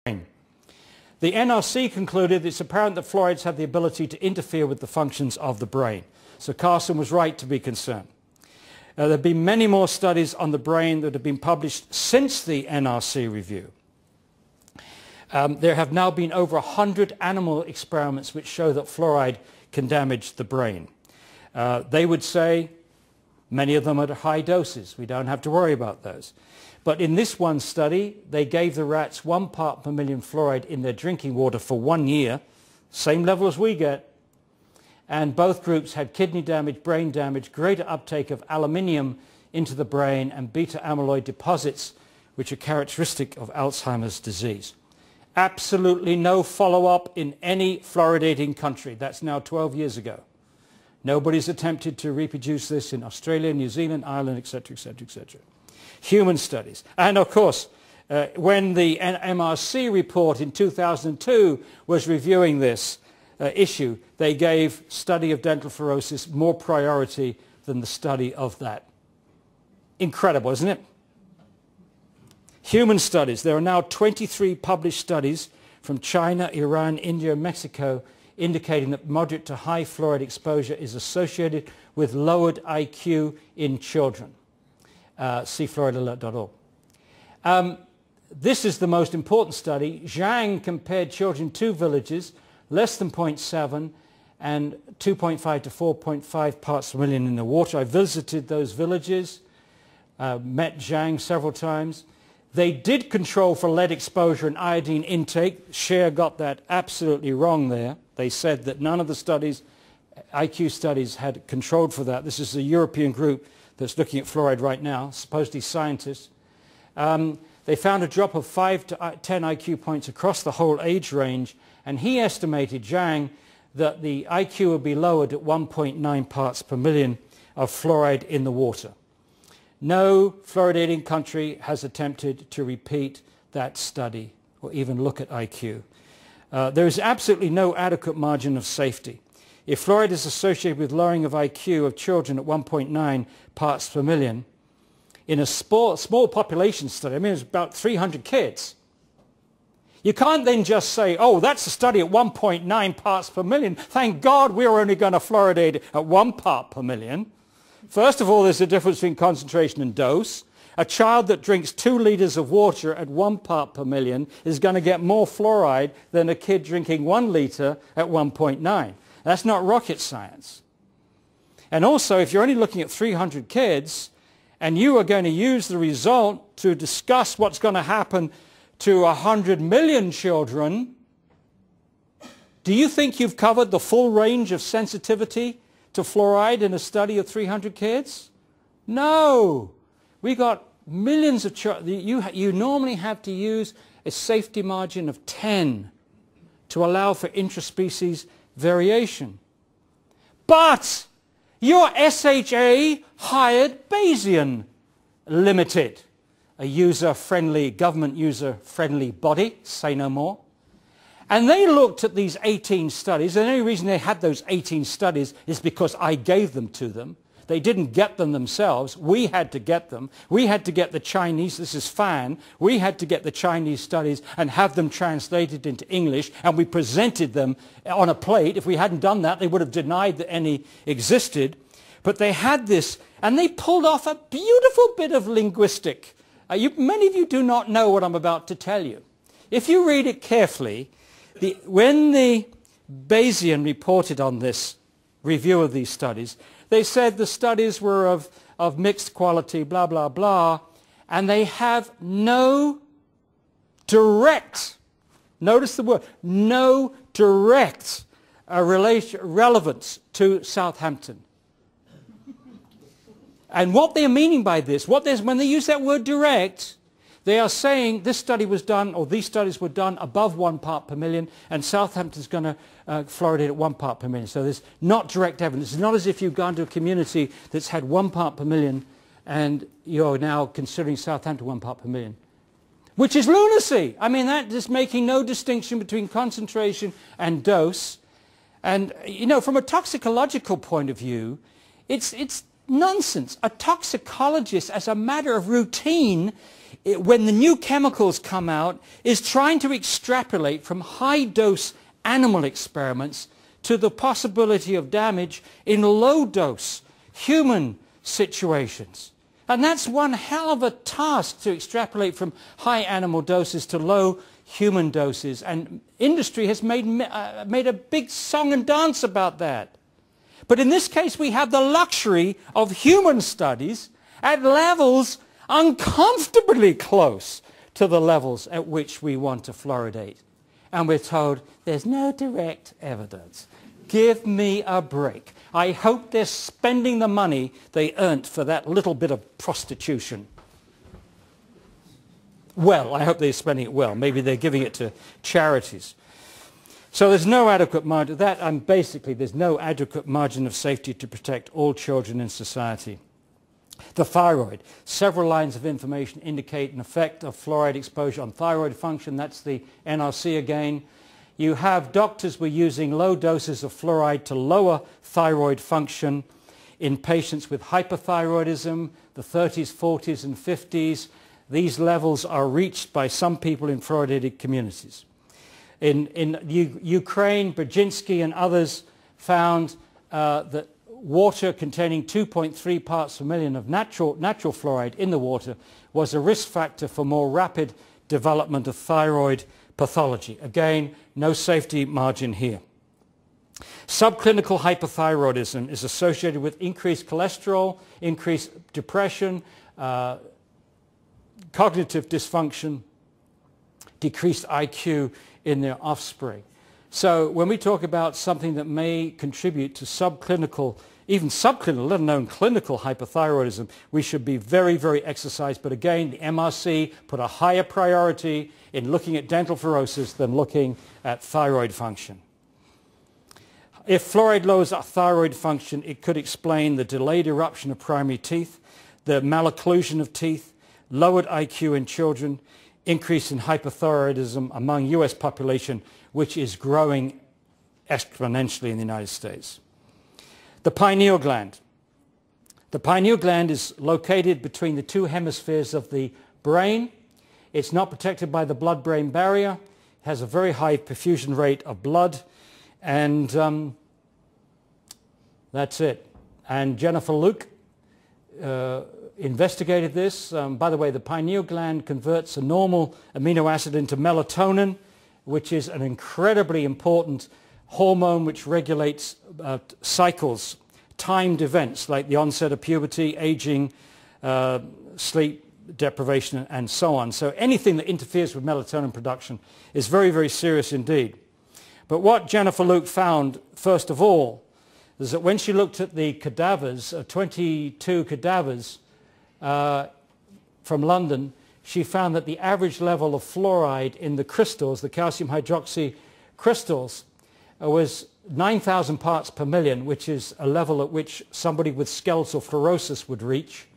The NRC concluded it's apparent that fluorides have the ability to interfere with the functions of the brain. So Carson was right to be concerned. There have been many more studies on the brain that have been published since the NRC review. There have now been over 100 animal experiments which show that fluoride can damage the brain. They would say many of them are at high doses. We don't have to worry about those. But in this one study, they gave the rats 1 part per million fluoride in their drinking water for 1 year, same level as we get, and both groups had kidney damage, brain damage, greater uptake of aluminium into the brain and beta amyloid deposits, which are characteristic of Alzheimer's disease. Absolutely no follow-up in any fluoridating country. That's now 12 years ago. Nobody's attempted to reproduce this in Australia, New Zealand, Ireland, etc., etc., etc. Human studies. And of course, when the MRC report in 2002 was reviewing this issue, they gave study of dental fluorosis more priority than the study of that. Incredible, isn't it? Human studies. There are now 23 published studies from China, Iran, India, and Mexico indicating that moderate to high fluoride exposure is associated with lowered IQ in children. See fluoridalert.org. This is the most important study. Zhang compared children in 2 villages, less than 0.7 and 2.5 to 4.5 parts per million in the water. I visited those villages, met Zhang several times. They did control for lead exposure and iodine intake. Scher got that absolutely wrong there. They said that none of the studies, IQ studies, had controlled for that. This is a European group that's looking at fluoride right now, supposedly scientists. They found a drop of 5 to 10 IQ points across the whole age range, and he estimated, Zhang, that the IQ would be lowered at 1.9 parts per million of fluoride in the water. No fluoridating country has attempted to repeat that study or even look at IQ. There is absolutely no adequate margin of safety. If fluoride is associated with lowering of IQ of children at 1.9 parts per million, in a small population study, I mean it's about 300 kids, you can't then just say, oh, that's a study at 1.9 parts per million. Thank God we're only going to fluoridate at 1 part per million. First of all, there's a difference between concentration and dose. A child that drinks 2 liters of water at 1 part per million is going to get more fluoride than a kid drinking 1 liter at 1.9. That's not rocket science. And also, if you're only looking at 300 kids, and you are going to use the result to discuss what's going to happen to 100 million children, do you think you've covered the full range of sensitivity to fluoride in a study of 300 kids? No. We got millions of children. You normally have to use a safety margin of 10 to allow for intraspecies variation. But your SHA hired Bayesian Limited, a user-friendly, government user-friendly body, say no more. And they looked at these 18 studies, and the only reason they had those 18 studies is because I gave them to them. They didn't get them themselves. We had to get them. We had to get the Chinese, this is Fan, we had to get the Chinese studies and have them translated into English, and we presented them on a plate. If we hadn't done that, they would have denied that any existed. But they had this, and they pulled off a beautiful bit of linguistic. Many of you do not know what I'm about to tell you. If you read it carefully, when the Bayesian reported on this review of these studies, they said the studies were of mixed quality, blah, blah, blah, and they have no direct, notice the word, no direct relevance to Southampton. And what they're meaning by this, when they use that word direct, they are saying this study was done, or these studies were done above 1 part per million, and Southampton's going to fluoridate at 1 part per million. So there's not direct evidence. It's not as if you've gone to a community that's had 1 part per million and you're now considering Southampton 1 part per million, which is lunacy. I mean, that is making no distinction between concentration and dose. And, you know, from a toxicological point of view, it's nonsense. A toxicologist, as a matter of routine, when the new chemicals come out, is trying to extrapolate from high-dose animal experiments to the possibility of damage in low-dose human situations. And that's one hell of a task to extrapolate from high animal doses to low human doses. And industry has made a big song and dance about that. But in this case, we have the luxury of human studies at levels uncomfortably close to the levels at which we want to fluoridate. And we're told there's no direct evidence. Give me a break. I hope they're spending the money they earned for that little bit of prostitution. Well, I hope they're spending it well. Maybe they're giving it to charities. So there's no adequate margin. Basically, there's no adequate margin of safety to protect all children in society. The thyroid. Several lines of information indicate an effect of fluoride exposure on thyroid function. That's the NRC again. You have doctors were using low doses of fluoride to lower thyroid function in patients with hyperthyroidism, the 30s, 40s, and 50s. These levels are reached by some people in fluoridated communities. In Ukraine, Brzezinski and others found that water containing 2.3 parts per million of natural fluoride in the water was a risk factor for more rapid development of thyroid pathology. Again, no safety margin here. Subclinical hypothyroidism is associated with increased cholesterol, increased depression, cognitive dysfunction, decreased IQ in their offspring. So when we talk about something that may contribute to subclinical, even subclinical, let alone clinical hypothyroidism, we should be very, very exercised. But again, the MRC put a higher priority in looking at dental fluorosis than looking at thyroid function. If fluoride lowers our thyroid function, it could explain the delayed eruption of primary teeth, the malocclusion of teeth, lowered IQ in children, increase in hypothyroidism among US population, which is growing exponentially in the United States. The pineal gland. The pineal gland is located between the two hemispheres of the brain. It's not protected by the blood-brain barrier. It has a very high perfusion rate of blood. And that's it. And Jennifer Luke investigated this. By the way, the pineal gland converts a normal amino acid into melatonin, which is an incredibly important hormone which regulates cycles, timed events like the onset of puberty, aging, sleep deprivation, and so on. So anything that interferes with melatonin production is very, very serious indeed. But what Jennifer Luke found, first of all, is that when she looked at the cadavers, 22 cadavers from London, she found that the average level of fluoride in the crystals, the calcium hydroxy crystals, was 9,000 parts per million, which is a level at which somebody with skeletal fluorosis would reach.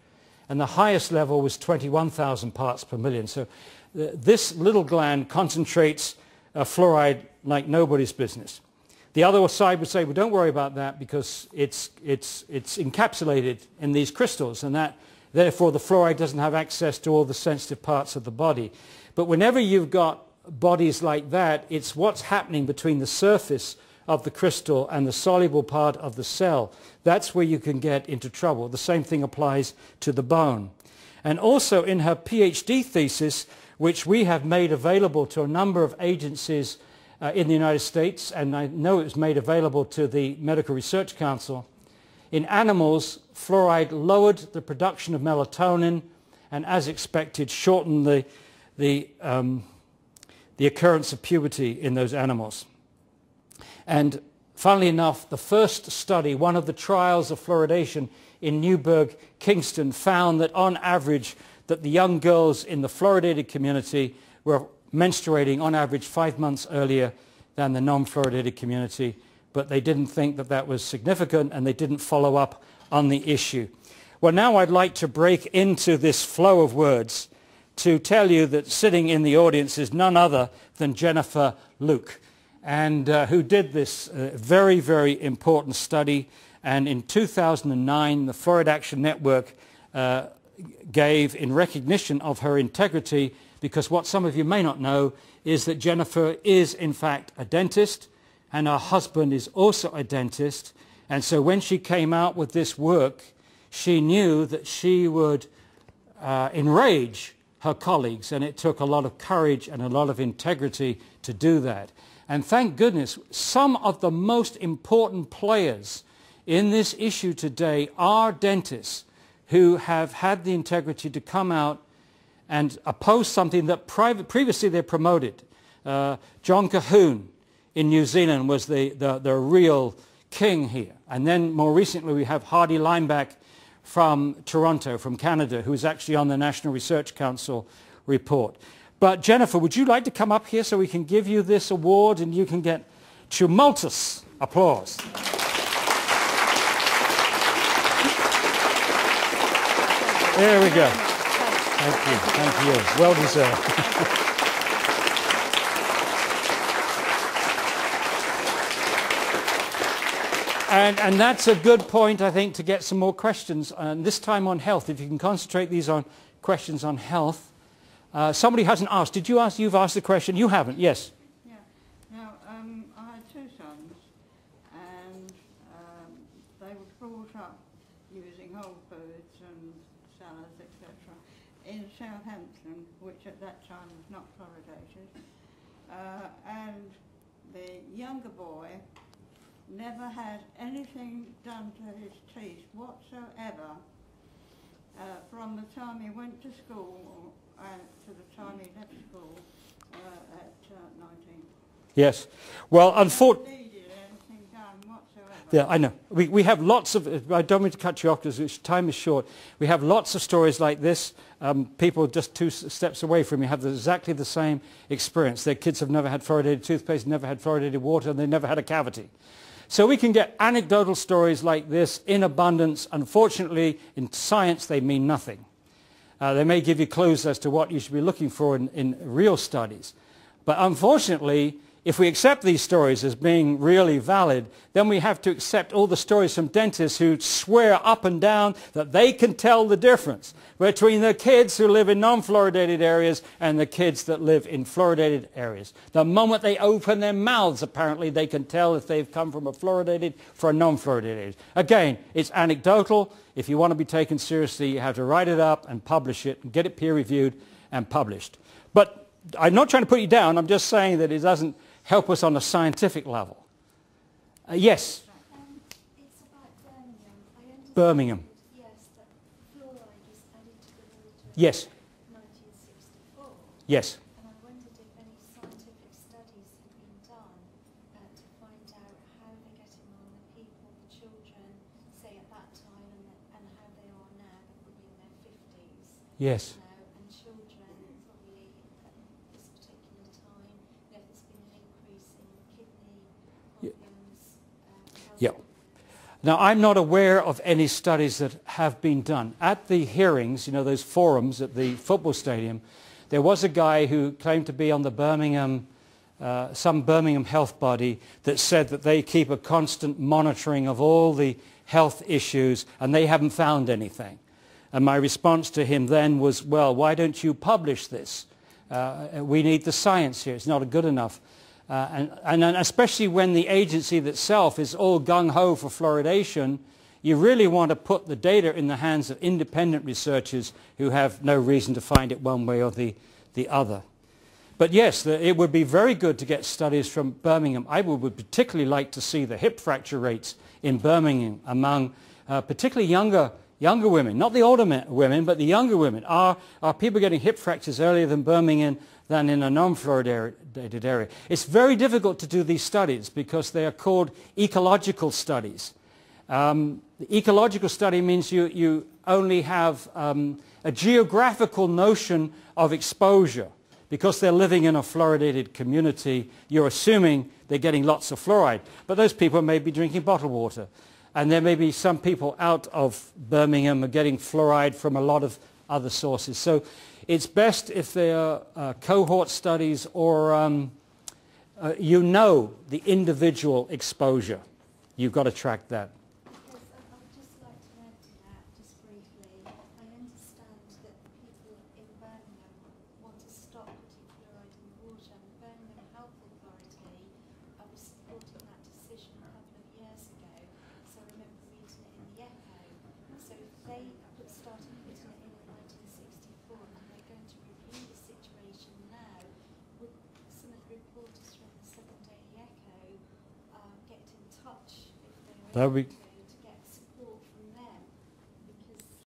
And the highest level was 21,000 parts per million. So this little gland concentrates fluoride like nobody's business. The other side would say, well, don't worry about that because it's encapsulated in these crystals, and that therefore the fluoride doesn't have access to all the sensitive parts of the body. But whenever you've got bodies like that, it's what's happening between the surface of the crystal and the soluble part of the cell. That's where you can get into trouble. The same thing applies to the bone. And also in her PhD thesis, which we have made available to a number of agencies in the United States, and I know it was made available to the Medical Research Council, in animals, fluoride lowered the production of melatonin and, as expected, shortened the occurrence of puberty in those animals. And funnily enough, the first study, one of the trials of fluoridation in Newburgh, Kingston, found that on average that the young girls in the fluoridated community were menstruating on average 5 months earlier than the non-fluoridated community, but they didn't think that that was significant and they didn't follow up on the issue. Well, now I'd like to break into this flow of words to tell you that sitting in the audience is none other than Jennifer Luke, and who did this very, very important study. And in 2009, the Fluorid Action Network gave in recognition of her integrity, because what some of you may not know is that Jennifer is in fact a dentist and her husband is also a dentist, and so when she came out with this work, she knew that she would enrage her colleagues, and it took a lot of courage and a lot of integrity to do that. And thank goodness, some of the most important players in this issue today are dentists who have had the integrity to come out and oppose something that previously they promoted. John Cahoon in New Zealand was the real king here. And then more recently we have Hardy Lineback from Toronto, from Canada, who's actually on the National Research Council report. But Jennifer, would you like to come up here so we can give you this award and you can get tumultuous applause? There we go. Thank you. Thank you. Well deserved. And that's a good point, I think, to get some more questions, and this time on health. If you can concentrate these on questions on health. Somebody hasn't asked. Did you ask? You've asked the question. You haven't. Yes. Yeah. Now, I had two sons, and they were brought up using whole foods and salads, etc., in Southampton, which at that time was not fluoridated. And the younger boy never had anything done to his teeth whatsoever from the time he went to school to the time he left school at 19. Yes. Well, unfortunately... Needed anything done whatsoever. Yeah, I know. We have lots of... I don't mean to cut you off because time is short. We have lots of stories like this. People just 2 steps away from you have exactly the same experience. Their kids have never had fluoridated toothpaste, never had fluoridated water, and they never had a cavity. So we can get anecdotal stories like this in abundance. Unfortunately, in science, they mean nothing. They may give you clues as to what you should be looking for in real studies. But unfortunately, if we accept these stories as being really valid, then we have to accept all the stories from dentists who swear up and down that they can tell the difference between the kids who live in non-fluoridated areas and the kids that live in fluoridated areas. The moment they open their mouths, apparently, they can tell if they've come from a fluoridated or a non-fluoridated area. Again, it's anecdotal. If you want to be taken seriously, you have to write it up and publish it and get it peer-reviewed and published. But I'm not trying to put you down. I'm just saying that it doesn't help us on a scientific level. Yes? It's about Birmingham. Birmingham. Yes, that fluoride was added to the water Yes. in 1964. Yes. And I wondered if any scientific studies had been done to find out how they're getting on the people, the children, say at that time, and how they are now, they're probably in their 50s. Yes. And children probably at this particular time, there's been an increase in kidney problems. Yeah. Now, I'm not aware of any studies that have been done. At the hearings, you know, those forums at the football stadium, there was a guy who claimed to be on the Birmingham, some Birmingham health body that said that they keep a constant monitoring of all the health issues and they haven't found anything. And my response to him then was, well, why don't you publish this? We need the science here. It's not good enough. And especially when the agency itself is all gung-ho for fluoridation, you really want to put the data in the hands of independent researchers who have no reason to find it one way or the other. But yes, it would be very good to get studies from Birmingham. I would particularly like to see the hip fracture rates in Birmingham among particularly younger women, not the older women, but the younger women. Are people getting hip fractures earlier than Birmingham than in a non-fluoridated area? It's very difficult to do these studies because they are called ecological studies. The ecological study means you only have a geographical notion of exposure. Because they're living in a fluoridated community, you're assuming they're getting lots of fluoride. But those people may be drinking bottled water. And there may be some people out of Birmingham are getting fluoride from a lot of other sources. So it's best if they are cohort studies or you know the individual exposure. You've got to track that. Yes, I would just like to add to that, just briefly. I understand That would be